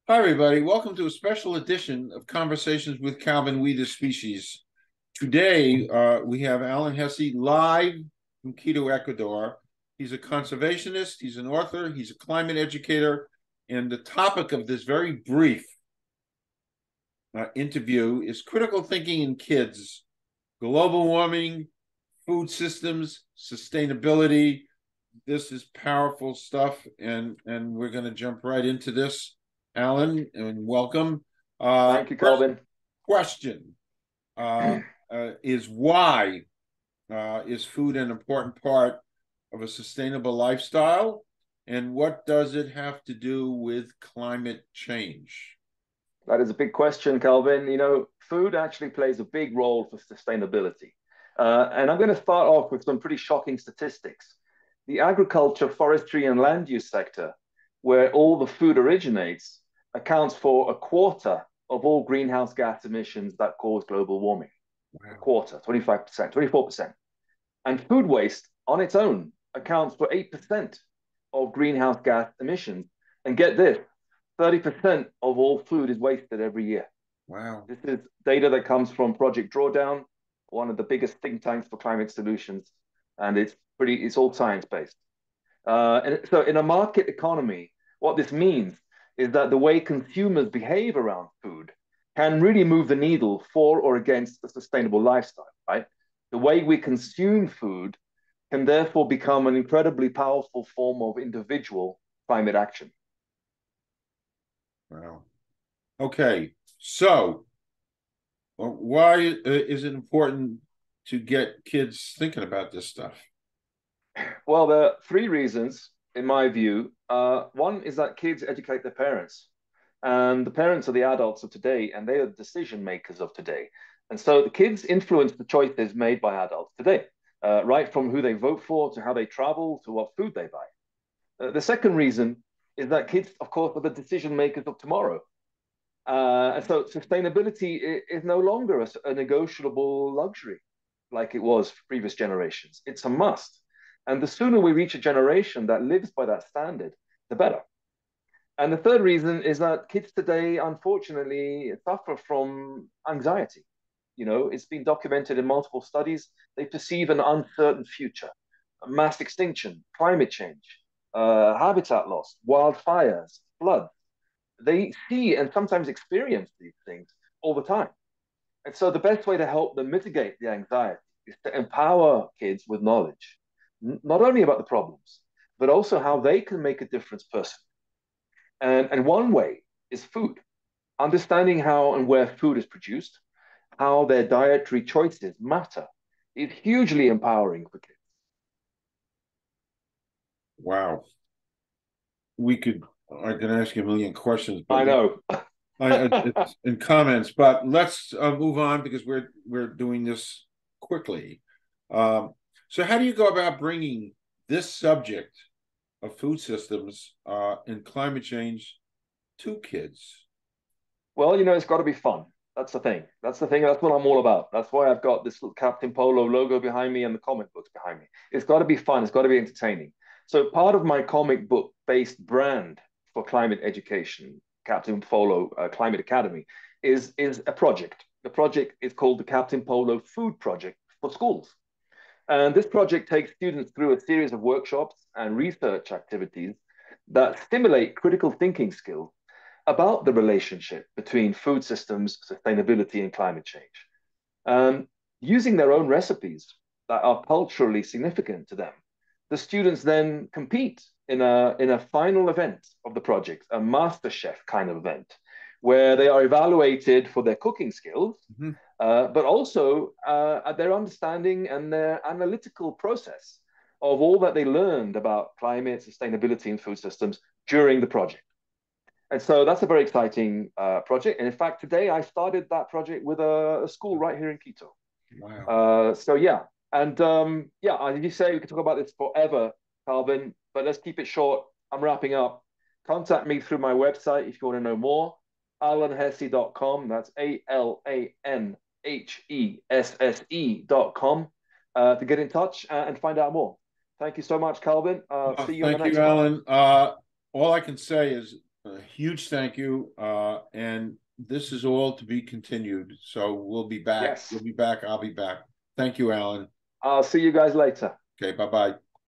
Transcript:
Hi, everybody. Welcome to a special edition of Conversations with Calvin, We the Species. Today, we have Alan HESSE live from Quito, Ecuador. He's a conservationist, he's an author, he's a climate educator, and the topic of this very brief interview is critical thinking in kids, global warming, food systems, sustainability. This is powerful stuff, and we're going to jump right into this. Alan, and welcome. Thank you, First Calvin. question is why is food an important part of a sustainable lifestyle? And what does it have to do with climate change? That is a big question, Calvin. You know, food actually plays a big role for sustainability. And I'm going to start off with some pretty shocking statistics. The agriculture, forestry, and land use sector, where all the food originates, accounts for a quarter of all greenhouse gas emissions that cause global warming. A Wow. quarter, 25%, 24%. And food waste on its own accounts for 8% of greenhouse gas emissions. And get this, 30% of all food is wasted every year. Wow. This is data that comes from Project Drawdown, one of the biggest think tanks for climate solutions. And it's all science based. And so in a market economy, what this means is that the way consumers behave around food can really move the needle for or against a sustainable lifestyle, right? The way we consume food can therefore become an incredibly powerful form of individual climate action. Wow. Okay. So, why is it important to get kids thinking about this stuff? Well, there are three reasons, in my view. One is that kids educate their parents, and the parents are the adults of today, and they are the decision makers of today. And so the kids influence the choices made by adults today, right from who they vote for to how they travel to what food they buy. The second reason is that kids, of course, are the decision makers of tomorrow. And so sustainability is no longer a negotiable luxury like it was for previous generations. It's a must. And the sooner we reach a generation that lives by that standard, the better. And the third reason is that kids today, unfortunately, suffer from anxiety. You know, it's been documented in multiple studies. They perceive an uncertain future, mass extinction, climate change, habitat loss, wildfires, floods. They see and sometimes experience these things all the time. And so the best way to help them mitigate the anxiety is to empower kids with knowledge, not only about the problems, but also how they can make a difference personally. And one way is food, understanding how and where food is produced, how their dietary choices matter is hugely empowering for kids. Wow. I can ask you a million questions, but I know. it's in comments. But let's move on because we're doing this quickly. So, how do you go about bringing this subject of food systems and climate change to kids? Well, you know, it's got to be fun. That's the thing. That's the thing. That's what I'm all about. That's why I've got this little Captain Polo logo behind me and the comic books behind me. It's got to be fun. It's got to be entertaining. So part of my comic book based brand for climate education, Captain Polo Climate Academy, is a project. The project is called the Captain Polo Food Project for schools. And this project takes students through a series of workshops and research activities that stimulate critical thinking skills about the relationship between food systems, sustainability, and climate change. Um, Using their own recipes that are culturally significant to them, the students then compete in a final event of the project, a master chef kind of event, where they are evaluated for their cooking skills, Mm-hmm. but also their understanding and their analytical process of all that they learned about climate, sustainability, and food systems during the project. And so that's a very exciting project. And in fact, today I started that project with a school right here in Quito. Wow. So yeah, and yeah, as you say, we could talk about this forever, Calvin, but let's keep it short. I'm wrapping up. Contact me through my website if you want to know more. alanhesse.com. That's ALANHESSE.com to get in touch and find out more. Thank you so much, Calvin. See you on the Thank you, next one. Alan. All I can say is a huge thank you. And this is all to be continued. So we'll be back. Yes. You'll be back. I'll be back. Thank you, Alan. I'll see you guys later. Okay, bye-bye.